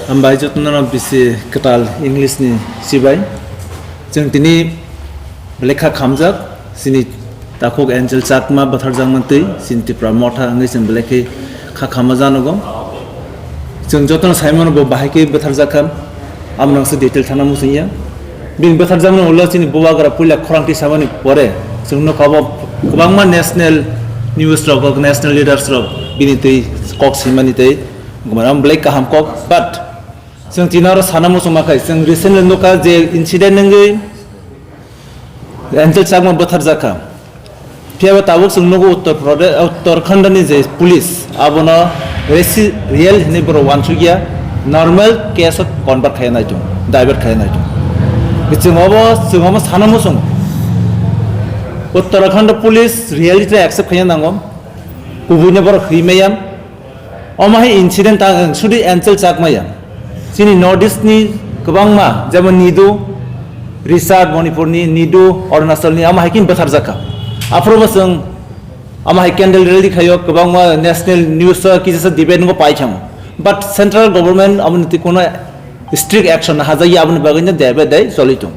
Ambai jotna bisi ketal English ni sibai jeng tini lekha khamjak sini takok angel Chakma batharjang mantei sin Tipra Motha ngai jeng belekhe kha khamajanogo jeng jotna saimon bo bahike batharjakam amnang se detail thana musingya bin batharjang no ulla sini bowagra puila khorangti samani pore jengno kabo kwbangma national news rok national leaders rok bini tei kok simani tei gumaram black kaham kok but जों दिनारो साना मुसुमाखै जों recently नुका जे incident नंगै angel चाकमा Bathar जाखा फियाबा Tabuk जों नुगो उत्तराखंडनि जे police आबोनो real हने बर वानसुगिया normal case convert खायनाय दं divert खायनाय दं जोंबो साना मुसुम Uttarakhand police reality accept खायनांगौ गुबुननि बर खैमायाम अमाय इन्सिडेन्ट ता सुदि angel चाकमाया Sini Northeast ni kebangma, zaman Nidu, Risat Manipurni, Nidu, Arunachal ni, ama hakin besar zaka. Afro baseng, ama hakin del rally kayo kebangma national news kisah debate ngo pai chamo. But central government amun ti kono strict action hazai amun bagainya debe dai solitum.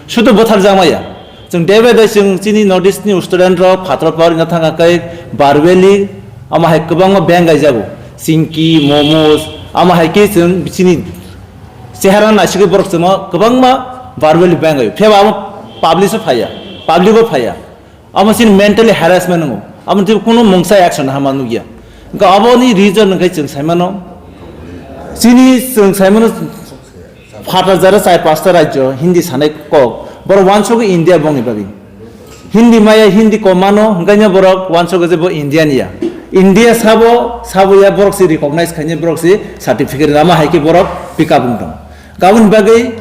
Sudah besar zama ya. Jeng debe dai sini Northeast ni student ro khatra par ina thanga kai barbeli ama hak kebangma bang gai jago. Singki, momos, ama hakin sini Seharan nasiku borok semua kebangma barbeli bangai. Fiaba ama publish faya, public faya. Ama sin mentally harassment ngo. Ama tu kuno mungsa action hamanu gya. Ga abo ni reason ngai jeng saimano. Sini jeng saimano phata jara sai pasta rajyo Hindi sanai kok. Bor wanso ke India bongi bagi. Hindi maya Hindi komano nganya borok wanso ke bo Indian ya. India sabo ya borok si recognize kanya borok si certificate nama hai ke borok pick up undang. Gawin bagai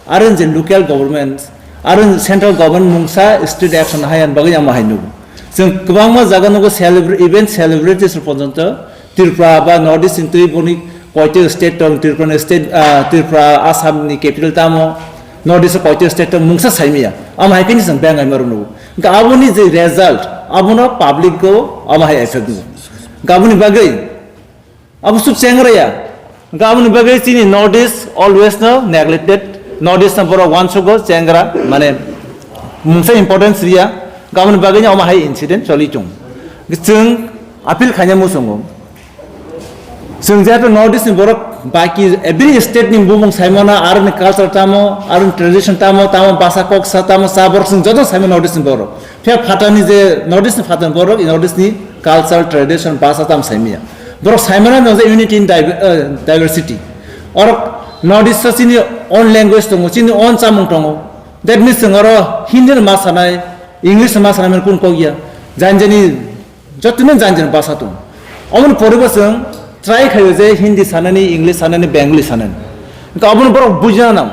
aran je local government aran central government mungsa state action hayan bagai ama hainu jeng kwbangma jaga nugo celebrate event celebrities ponjonto Tipra ba Northeast intui boni koite state tong Tipra state Tipra Assam ni capital tamo Northeast koite state tong mungsa saimia ama haipini sang bangai marunu ga abuni je result abuno public go ama hai effect gabuni bagai abusu chengraya Gawin bagai sini Northeast always no neglected Northeast na pura one sugo cengra mane mungsa importance ria gawin bagai nya oma hai incident choli chung jeng appeal khanya musongo jeng jato Northeast ni borok baki every state ni bumung saimona arun culture tamo arun tradition tamo basa kok sa tamo sabor sing jodo saimon Northeast ni borok phia phatani je Northeast ni phatan borok Northeast ni culture tradition basa tam saimia Borok Simon knows the unity in diversity. Or Northeast sini own language tongo, sini own samung tongo. That means ngoro Hindi masanai, English masanai men kun kogia. Janjani jotumen janjan bahasa tung. Amun poribaseng try kayo je Hindi sanani, English sanani, Bengali sanani. Kabun borok bujanam.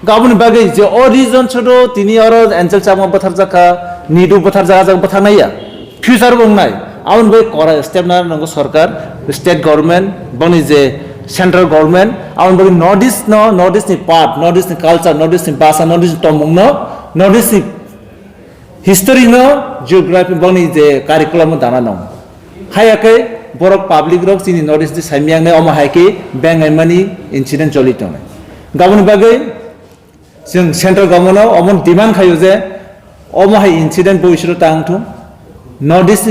Kabun bagai je origin chodo tini oro Angel Chakma bathar jaka, Nidu bathar jaka bathar naya. Future bong nai. Aun boy kora step na nango sarkar state government boni je central government aun boy Northeast ni part Northeast ni culture Northeast ni basa Northeast ni tomung no Northeast ni history no geography boni je curriculum dana no hayake borok public rok sini Northeast ni saimyang ne oma hayke bangai mani incident choli tone gabon bagai sing central government no omon demand khayo je oma hay incident boisro tangtu Northeast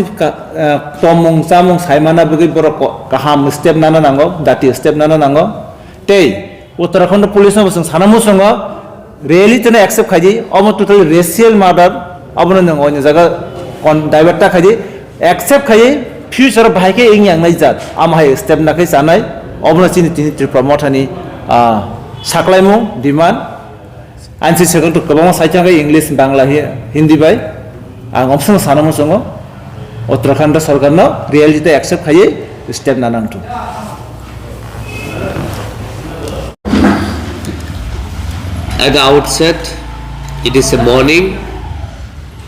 tomong samong saimana bagi borok kaham step nana nango dati step nana nango tei Uttarakhand police na basang sana musongo really tena accept khaji almost total racial murder abuna nango nya jaga kon divert ta khaji accept khaji future bhaike ingyang nai jat amhai step na khai sanai abuna chini Tipra Motha ni saklaimu demand ansi second to kabang saita kai English Bangla Hindi bai ang option sana musongo Uttarakhand sarkar no reality accept khaye step nanang tu At the outset, it is a mourning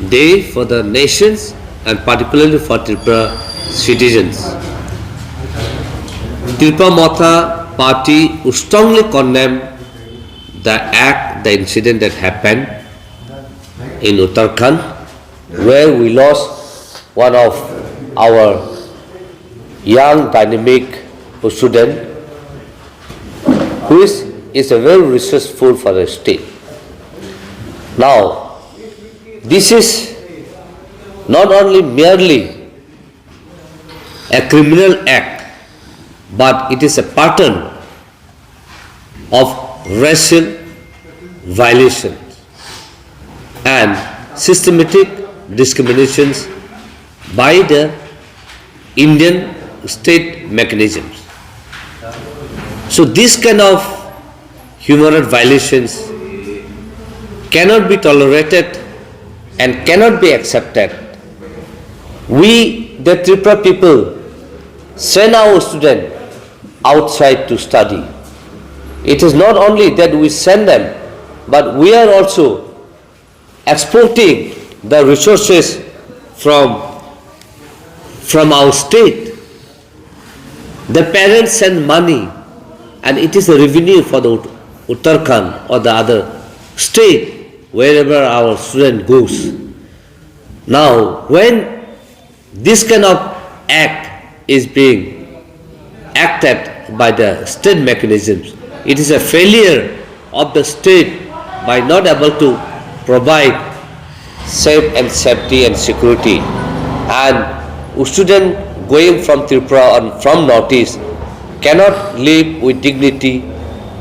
day for the nations and particularly for Tipra citizens. Tipra Motha party strongly condemn the incident that happened in Uttarakhand, where we lost one of our young dynamic student which is a very resourceful for the state. Now, this is not only merely a criminal act, but it is a pattern of racial violations and systematic discriminations by the Indian state mechanisms. So this kind of human rights violations cannot be tolerated and cannot be accepted. We, the Tipra people, send our students outside to study. It is not only that we send them, but we are also exporting the resources from our state. The parents send money and it is a revenue for the Uttarakhand or the other state wherever our student goes. Now, when this kind of act is being acted by the state mechanisms, it is a failure of the state by not able to provide safe and safety and security. And student going from Tipra and from Northeast cannot live with dignity,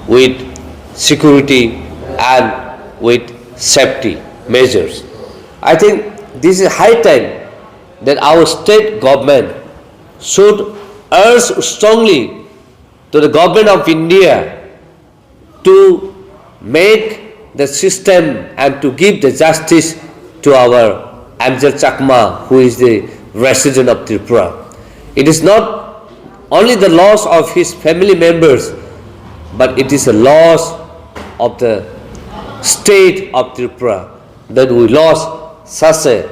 with security and with safety measures. I think this is high time that our state government should urge strongly to the government of India to make the system and to give the justice to our Angel Chakma, who is the resident of Tipra. It is not only the loss of his family members, but it is a loss of the state of Tipra that we lost such a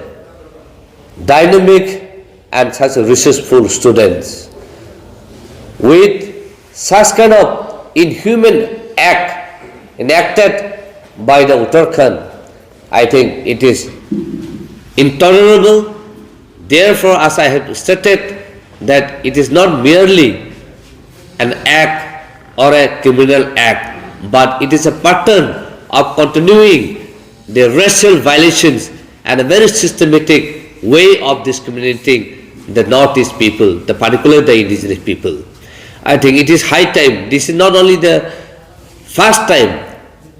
dynamic and such a resourceful students. With such kind of inhuman act enacted by the Uttarakhand, I think it is intolerable. Therefore, as I have stated, that it is not merely an act or a criminal act, but it is a pattern of continuing the racial violations and a very systematic way of discriminating the Northeast people, particularly the indigenous people. I think it is high time. This is not only the first time.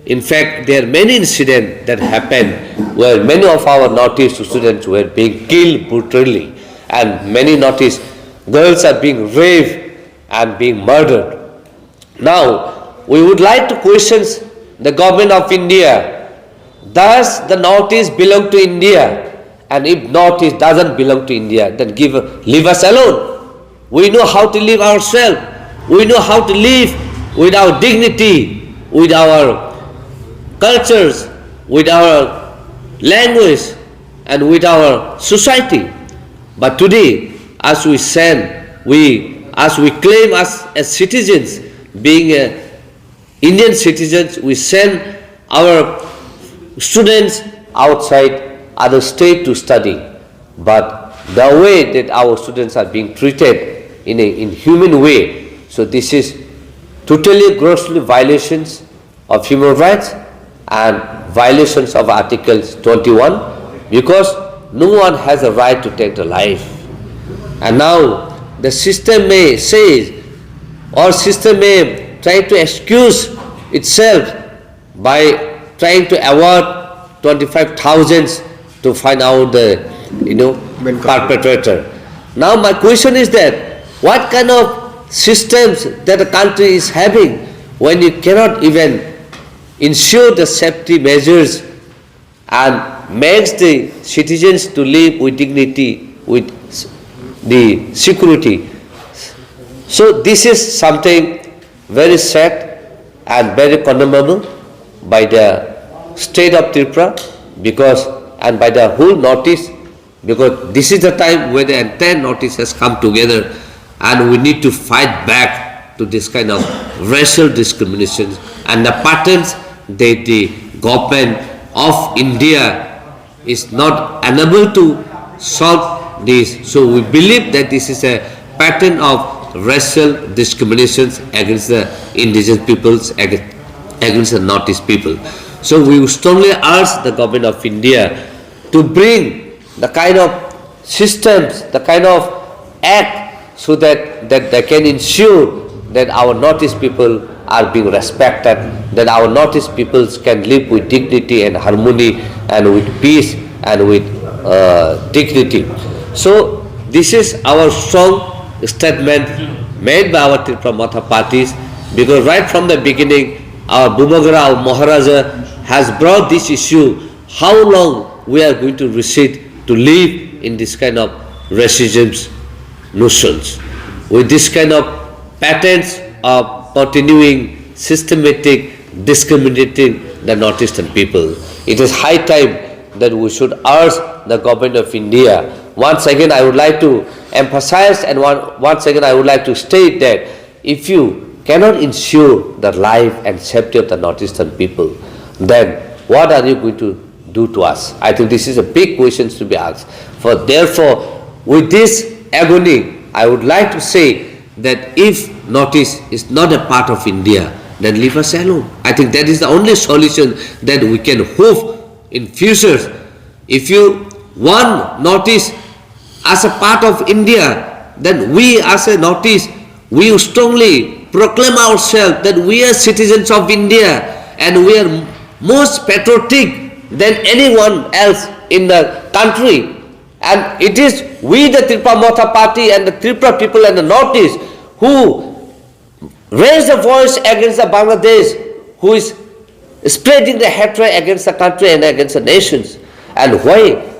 In fact, there are many incidents that happened where many of our Northeast students were being killed brutally, and many Northeast girls are being raped and being murdered. Now, we would like to question the government of India. Does the Northeast belong to India? And if Northeast doesn't belong to India, then leave us alone. We know how to live ourselves. We know how to live with our dignity, with our cultures, with our language, and with our society. But today, as we claim as citizens, being Indian citizens, we send our students outside other state to study. But the way that our students are being treated in an inhuman way, so this is totally grossly violations of human rights and violations of Articles 21, because no one has a right to take the life. And now the system may say, or system may try to excuse itself by trying to award 25,000 to find out the perpetrator. Now my question is that what kind of systems that a country is having when it cannot even ensure the safety measures and makes the citizens to live with dignity, with the security. So this is something very sad and very condemnable by the state of Tipra, and by the whole Northeast, because this is the time where the entire Northeast has come together, and we need to fight back to this kind of racial discrimination and the patterns that the government of India is not unable to solve this. So we believe that this is a pattern of racial discriminations against the indigenous peoples, against the Northeast people. So we strongly urge the government of India to bring the kind of systems, the kind of act so that they can ensure that our Northeast people are being respected, that our Northeast peoples can live with dignity and harmony and with peace and with dignity. So this is our strong statement made by our Tipra Motha parties, because right from the beginning our Bumagara, our Maharaja has brought this issue, how long we are going to recede to live in this kind of racism notions, with this kind of patterns of continuing systematic discriminating the Northeastern people. It is high time that we should urge the government of India. Once again I would like to emphasize, and once again I would like to state that if you cannot ensure the life and safety of the Northeastern people, then what are you going to do to us? I think this is a big question to be asked. For therefore, with this agony, I would like to say that if Northeast is not a part of India, then leave us alone. I think that is the only solution that we can hope in future. If you want Northeast as a part of India, then we as a Northeast, we strongly proclaim ourselves that we are citizens of India and we are most patriotic than anyone else in the country. And it is we, the Tipra Motha party and the Tipra people and the Northeast, who raise the voice against the Bangladesh, who is spreading the hatred against the country and against the nations. And why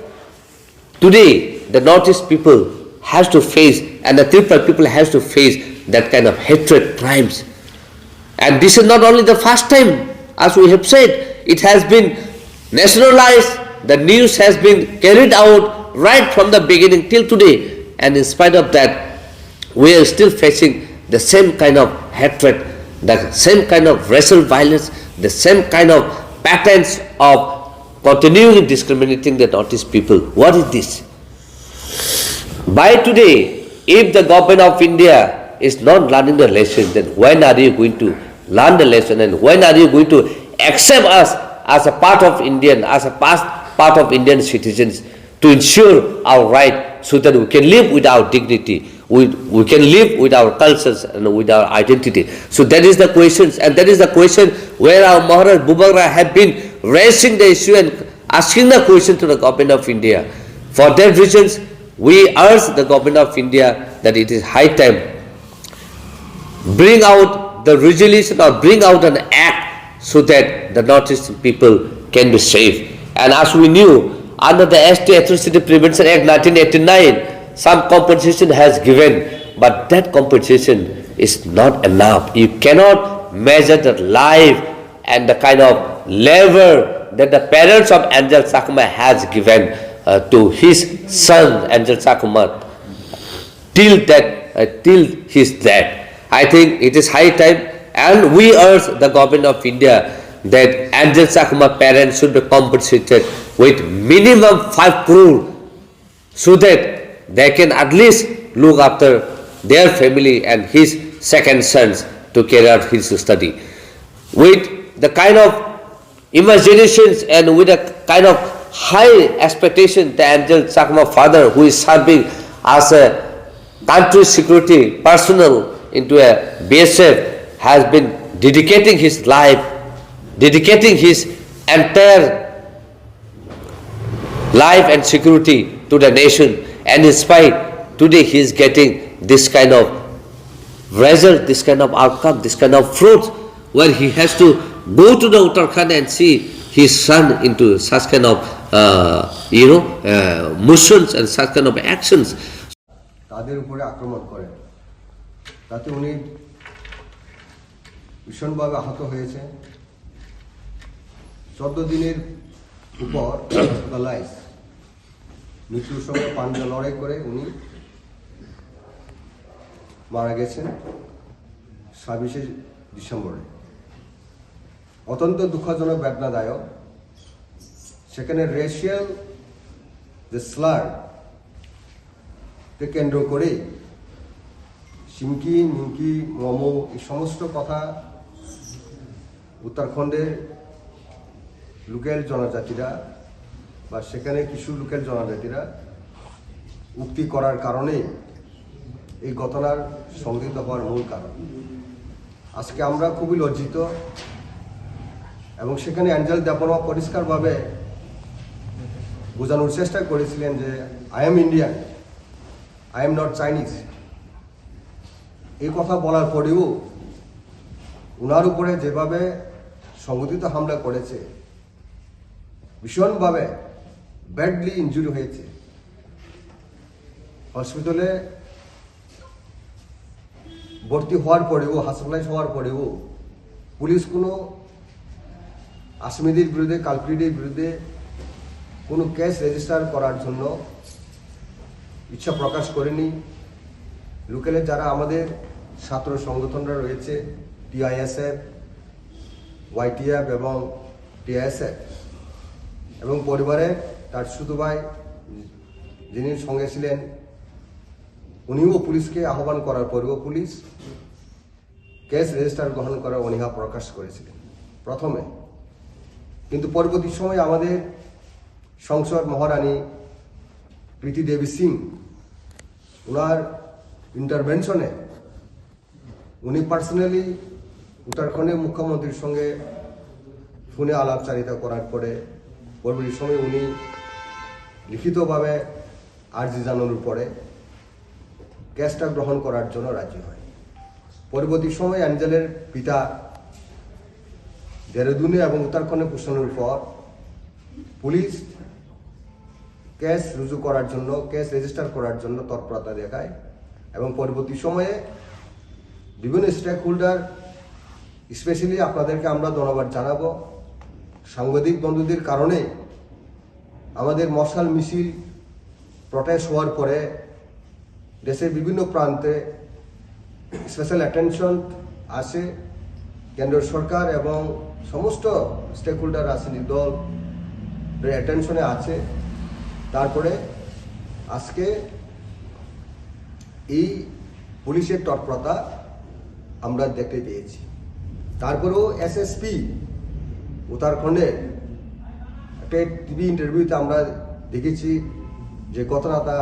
today the Northeast people has to face, and the Tipra people has to face that kind of hatred crimes. And this is not only the first time, as we have said, it has been nationalized, the news has been carried out right from the beginning till today, and in spite of that, we are still facing the same kind of hatred, the same kind of racial violence, the same kind of patterns of continually discriminating the Northeast people. What is this? By today, if the government of India is not learning the lesson, then when are you going to learn the lesson, and when are you going to accept us as a part of Indian, as a part of Indian citizens, to ensure our right so that we can live with our dignity, we can live with our cultures and with our identity. So that is the question, and that is the question where our Maharaj Bubagra have been raising the issue and asking the question to the government of India. For that reasons, we urge the government of India that it is high time bring out the resolution or bring out an act so that the Northeastern people can be safe. And as we knew, under the ST Atrocity Prevention Act 1989, some compensation has given, but that compensation is not enough. You cannot measure the life and the kind of labor that the parents of Angel Chakma has given to his son Angel Chakma till his death. I think it is high time, and we urge the government of India that Angel Chakma parents should be compensated with minimum 5 crore so that they can at least look after their family and his second sons to carry out his study. With the kind of imaginations and with a kind of high expectation, the Angel Chakma father, who is serving as a country security personnel into a BSF, has been dedicating his life, dedicating his entire life and security to the nation, and in spite, today he is getting this kind of result, this kind of outcome, this kind of fruit, where he has to go to the Uttarakhand and see his son into such kind of motions and such kind of actions. তাদের উপরে আক্রমণ করেন, তাতে উনি ভীষণভাবে আহত হয়েছে। 14 দিনের উপর হসপিটালাইজ, মৃত্যুর সঙ্গে পাঞ্জা লড়াই করে উনি মারা গেছেন 26 ডিসেম্বরে। অত্যন্ত দুঃখজনক, বেদনাদায়ক। সেখানে রেশিয়াল যে স্লার কে কেন্দ্র করে সিমকি নিমকি মোমো এই সমস্ত কথা উত্তরাখণ্ডের লোকাল জনজাতিরা বা সেখানে কিছু লোকাল জনজাতিরা উক্তি করার কারণে এই ঘটনার সংঘটিত হওয়ার মূল কারণ। আজকে আমরা খুবই লজ্জিত এবং সেখানে অ্যাঞ্জেল দেববর্মা পরিষ্কারভাবে বোঝানোর চেষ্টা করেছিলেন যে I am Indian, I am not Chinese. এই কথা বলার পরেও ওনার উপরে যেভাবে সংগঠিত হামলা করেছে, ভীষণভাবে ব্যাডলি ইনজুরি হয়েছে, হসপিটালে ভর্তি হওয়ার পরেও, হসপিটালাইজ হওয়ার পরেও পুলিশ কোনো আসামিদের বিরুদ্ধে, কালপ্রিটের বিরুদ্ধে কোনো কেস রেজিস্টার করার জন্য ইচ্ছা প্রকাশ করেনি। লোকালে যারা আমাদের ছাত্র সংগঠনরা রয়েছে, টিআইএসএফ, ওয়াইটিএফ এবং টিআইএসএফ এবং পরিবারের তার ছোট ভাই যিনি সঙ্গে ছিলেন, উনিও পুলিশকে আহ্বান করার পরেও পুলিশ কেস রেজিস্টার গ্রহণ করার অনীহা প্রকাশ করেছিলেন প্রথমে। কিন্তু পরবর্তী সময় আমাদের সংসদ মহারানী প্রীতি দেবী সিং, ওনার ইন্টারভেনশনে উনি পার্সোনালি উত্তরাখণ্ডের মুখ্যমন্ত্রীর সঙ্গে ফোনে আলাপচারিতা করার পরে পরবর্তী সময় উনি লিখিতভাবে আর্জি জানানোর পরে কেসটা গ্রহণ করার জন্য রাজি হয়। পরবর্তী সময় অ্যাঞ্জেলের পিতা দেহরাদুনে এবং উত্তরাখণ্ডে পৌঁছানোর পর পুলিশ কেস রুজু করার জন্য, কেস রেজিস্টার করার জন্য তৎপরতা দেখায় এবং পরবর্তী সময়ে বিভিন্ন স্টেক হোল্ডার, স্পেশালি আপনাদেরকে আমরা ধন্যবাদ জানাবো, সাংবাদিক বন্ধুদের কারণে আমাদের মশাল মিছিল প্রটেস্ট হওয়ার পরে দেশের বিভিন্ন প্রান্তে স্পেশাল অ্যাটেনশন আসে, কেন্দ্র সরকার এবং সমস্ত স্টেক হোল্ডার রাজনৈতিক দল অ্যাটেনশনে আছে। তারপরে আজকে এই পুলিশের তৎপরতা আমরা দেখতে পেয়েছি। তারপরেও এসএসপি উত্তরাখণ্ডের একটা টিভি ইন্টারভিউতে আমরা দেখেছি যে ঘটনাটা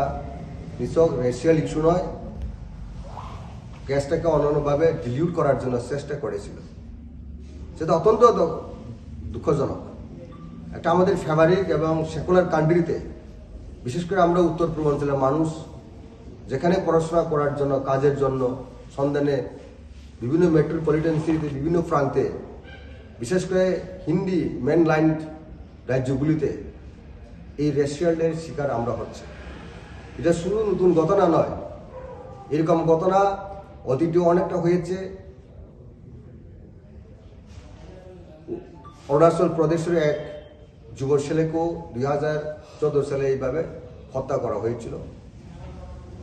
নিছক রেশিয়াল ইস্যু নয়, কেসটাকে অন্যান্যভাবে ডিলিউট করার জন্য চেষ্টা করেছিল। সেটা অত্যন্ত দুঃখজনক। একটা আমাদের ফেভারিক এবং সেকুলার কান্ট্রিতে, বিশেষ করে আমরা উত্তর পূর্বাঞ্চলের মানুষ, যেখানে পড়াশোনা করার জন্য, কাজের জন্য সন্ধানে বিভিন্ন মেট্রোপলিটন সিটিতে, বিভিন্ন প্রান্তে, বিশেষ করে হিন্দি মেন লাইন রাজ্যগুলিতে এই রেশিয়ালের শিকার আমরা হচ্ছে। এটা শুধু নতুন ঘটনা নয়, এরকম ঘটনা অতীতেও অনেকটা হয়েছে। অরুণাচল প্রদেশের এক যুব ছেলেকেও 2014 সালে এইভাবে হত্যা করা হয়েছিল।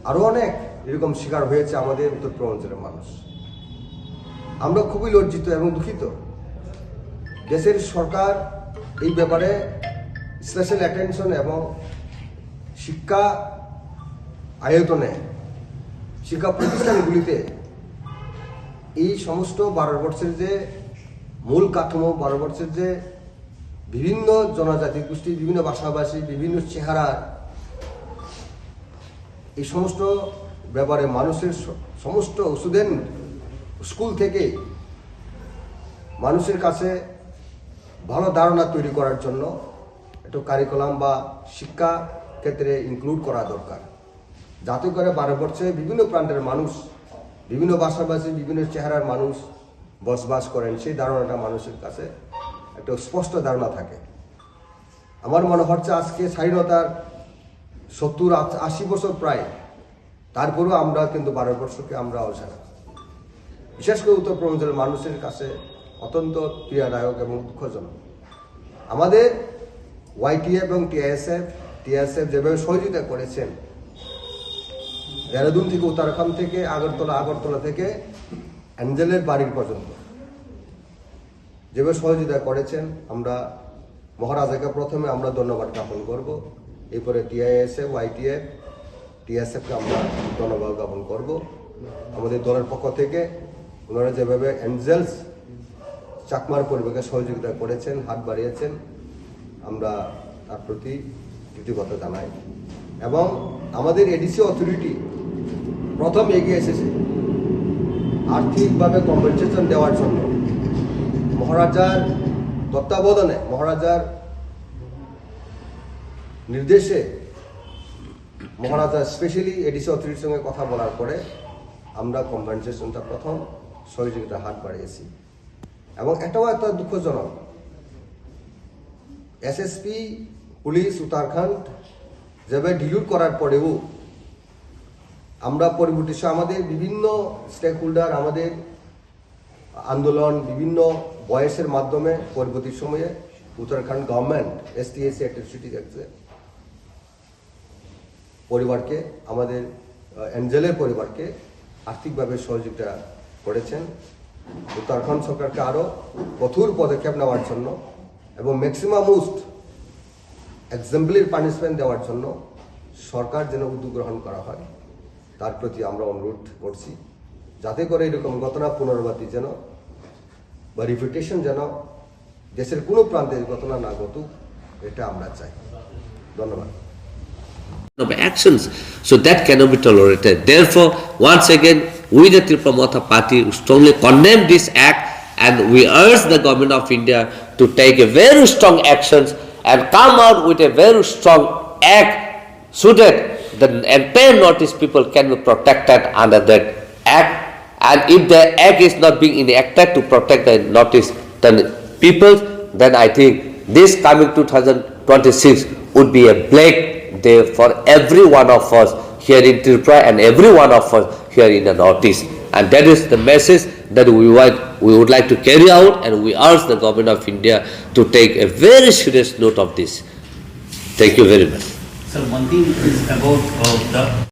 আরও অনেক এরকম শিকার হয়েছে আমাদের উত্তর পূর্বাঞ্চলের মানুষ। আমরা খুবই লজ্জিত এবং দুঃখিত। দেশের সরকার এই ব্যাপারে স্পেশাল অ্যাটেনশন এবং শিক্ষা আয়তনে, শিক্ষা প্রতিষ্ঠানগুলিতে এই সমস্ত ভারতবর্ষের যে মূল কাঠামো, ভারতবর্ষের যে বিভিন্ন জনজাতি গোষ্ঠী, বিভিন্ন ভাষাভাষী, বিভিন্ন চেহারা, এই সমস্ত ব্যাপারে মানুষের সমস্ত স্টুডেন্ট স্কুল থেকে মানুষের কাছে ভালো ধারণা তৈরি করার জন্য একটু কারিকুলাম বা শিক্ষা ক্ষেত্রে ইনক্লুড করা দরকার, যাতে করে ভারতবর্ষে বিভিন্ন প্রান্তের মানুষ, বিভিন্ন ভাষাভাষী, বিভিন্ন চেহারার মানুষ বসবাস করেন, সেই ধারণাটা মানুষের কাছে একটা স্পষ্ট ধারণা থাকে। আমার মনে হচ্ছে আজকে স্বাধীনতার 70-80 বছর প্রায়, তারপরেও আমরা কিন্তু ভারতবর্ষকে আমরা অজানা। বিশেষ করে উত্তর পূর্বাঞ্চলের মানুষের কাছে অত্যন্ত পীড়াদায়ক এবং দুঃখজনক। আমাদের ওয়াইটিএফ এবং টিআইএসএফ যেভাবে সহযোগিতা করেছেন, দেহরাদুন থেকে, উত্তরাখণ্ড থেকে, আগরতলা থেকে অ্যাঞ্জেলের বাড়ির পর্যন্ত যেভাবে সহযোগিতা করেছেন, আমরা মহারাজাকে প্রথমে আমরা ধন্যবাদ জ্ঞাপন করব। এরপরে টিআইএসএফ, ওয়াইটিএফ, টিএসএফকে আমরা ধন্যবাদ জ্ঞাপন করব। আমাদের দলের পক্ষ থেকে ওনারা যেভাবে অ্যাঞ্জেলস চাকমার পরিবারকে সহযোগিতা করেছেন, হাত বাড়িয়েছেন, আমরা তার প্রতি কৃতজ্ঞতা জানাই। এবং আমাদের এডিসি অথরিটি প্রথম এগিয়ে এসেছে আর্থিকভাবে কম্পেনসেশন দেওয়ার জন্য। মহারাজার তত্ত্বাবধানে, মহারাজার নির্দেশে মহারাজা স্পেশালি এডিসি অথরিটির সঙ্গে কথা বলার পরে আমরা কম্পেনসেশনটা প্রথম সহযোগিতার হাত বাড়িয়েছি। এবং এটাও একটা দুঃখজনক, এসএসপি পুলিশ উত্তরাখণ্ড যেভাবে ডিলিট করার পরেও আমরা পরবর্তী আমাদের বিভিন্ন স্টেক হোল্ডার, আমাদের আন্দোলন বিভিন্ন বয়সের মাধ্যমে পরবর্তী সময়ে উত্তরাখণ্ড গভর্নমেন্ট এসটিএসি অ্যাট্রসিটি দেখছে পরিবারকে, আমাদের অ্যাঞ্জেলের পরিবারকে আর্থিকভাবে সহযোগিতা করেছেন। উত্তরাখণ্ড সরকারকে আরও কঠোর পদক্ষেপ নেওয়ার জন্য এবং ম্যাক্সিমাম মোস্ট এক্সাম্পলারি পানিশমেন্ট দেওয়ার জন্য সরকার যেন উদ্যোগ গ্রহণ করা হয়, তার প্রতি আমরা অনুরোধ করছি, যাতে করে এরকম ঘটনা পুনরাবৃত্তি যেন বা রিপিটেশন যেন দেশের কোনো প্রান্তে ঘটনা না ঘটুক, এটা আমরা চাই। ধন্যবাদ। Of actions, so that cannot be tolerated. Therefore, once again, we the Tipra Motha party strongly condemn this act, and we urge the government of India to take a very strong actions and come out with a very strong act so that the entire Northeast people can be protected under that act. And if the act is not being enacted to protect the Northeast people, then I think this coming 2026 would be a black day for every one of us here in Tipra and every one of us here in the Northeast. And that is the message that we would like to carry out, and we urge the government of India to take a very serious note of this. Thank you very much. Sir, one thing is about the